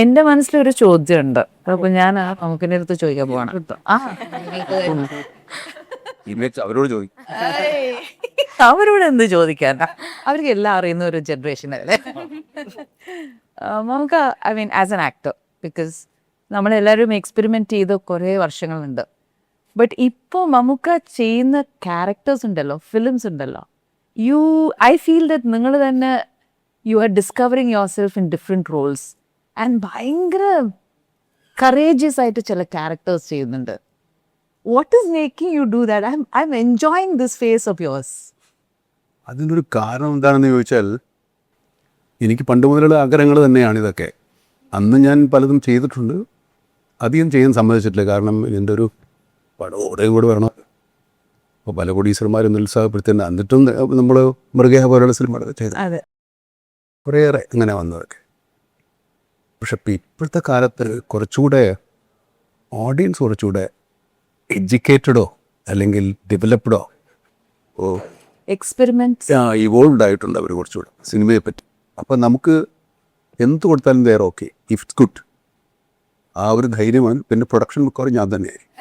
എന്റെ മനസ്സിലൊരു ചോദ്യമുണ്ട്. അപ്പൊ ഞാൻ നമുക്കിന്റെ അടുത്ത് ചോദിക്കാൻ പോവാണ്. അവരോട് ചോദിക്കും. അവരോട് എന്ത് ചോദിക്കാനാ, അവർക്ക് എല്ലാം അറിയുന്ന ഒരു ജനറേഷൻ അല്ലേ നമുക്ക്. I mean as an actor, because നമ്മളെല്ലാവരും എക്സ്പെരിമെന്റ് ചെയ്ത് കുറേ വർഷങ്ങളുണ്ട്. ബട്ട് ഇപ്പോൾ മമ്മൂക്ക ചെയ്യുന്ന ക്യാരക്ടേഴ്സ് ഉണ്ടല്ലോ, ഫിലിംസ് ഉണ്ടല്ലോ, ഐ ഫീൽ ദറ്റ് നിങ്ങൾ തന്നെ you are discovering your self in different roles and ഭയങ്കര കറേജിയസ് ആയിട്ട് ചില ക്യാരക്ടേഴ്സ് ചെയ്യുന്നുണ്ട്. What is making you do that? I M enjoying this face of yours. അതിനൊരു കാരണം എന്താണെന്ന് ചോദിച്ചാൽ, എനിക്ക് പണ്ട് മുതലുള്ള ആഗ്രഹങ്ങൾ തന്നെയാണ് ഇതൊക്കെ. അന്ന് ഞാൻ പലതും ചെയ്തിട്ടുണ്ട്, അധികം ചെയ്യാൻ സമ്മതിച്ചിട്ടില്ല. കാരണം ഇതിൻ്റെ ഒരു പടം കൂടെ വരണം. അപ്പോൾ പല പ്രൊഡ്യൂസർമാരും നിരുത്സാഹപ്പെടുത്തുന്നുണ്ട്. എന്നിട്ടും നമ്മൾ മൃഗേഹ പോലുള്ള സിനിമകളൊക്കെ ചെയ്ത് കുറേയേറെ അങ്ങനെ വന്നതൊക്കെ. പക്ഷെ ഇപ്പോഴത്തെ കാലത്ത് കുറച്ചുകൂടെ ഓഡിയൻസ് കുറച്ചുകൂടെ എഡ്യൂക്കേറ്റഡോ അല്ലെങ്കിൽ ഡെവലപ്ഡോ എക്സ്പെരിമെന്റ്സ് ഇവോൾവ് ആയിട്ടുണ്ട് അവർ കുറച്ചുകൂടെ സിനിമയെ പറ്റി. അപ്പം നമുക്ക് എന്ത് കൊടുത്താലും വേറെ ഓക്കെ, ഇഫ് ഇറ്റ്സ് ഗുഡ്. ആ ഒരു ധൈര്യമാണ്. പിന്നെ പ്രൊഡക്ഷൻ മിക്കവാറും ഞാൻ തന്നെയായിരിക്കും.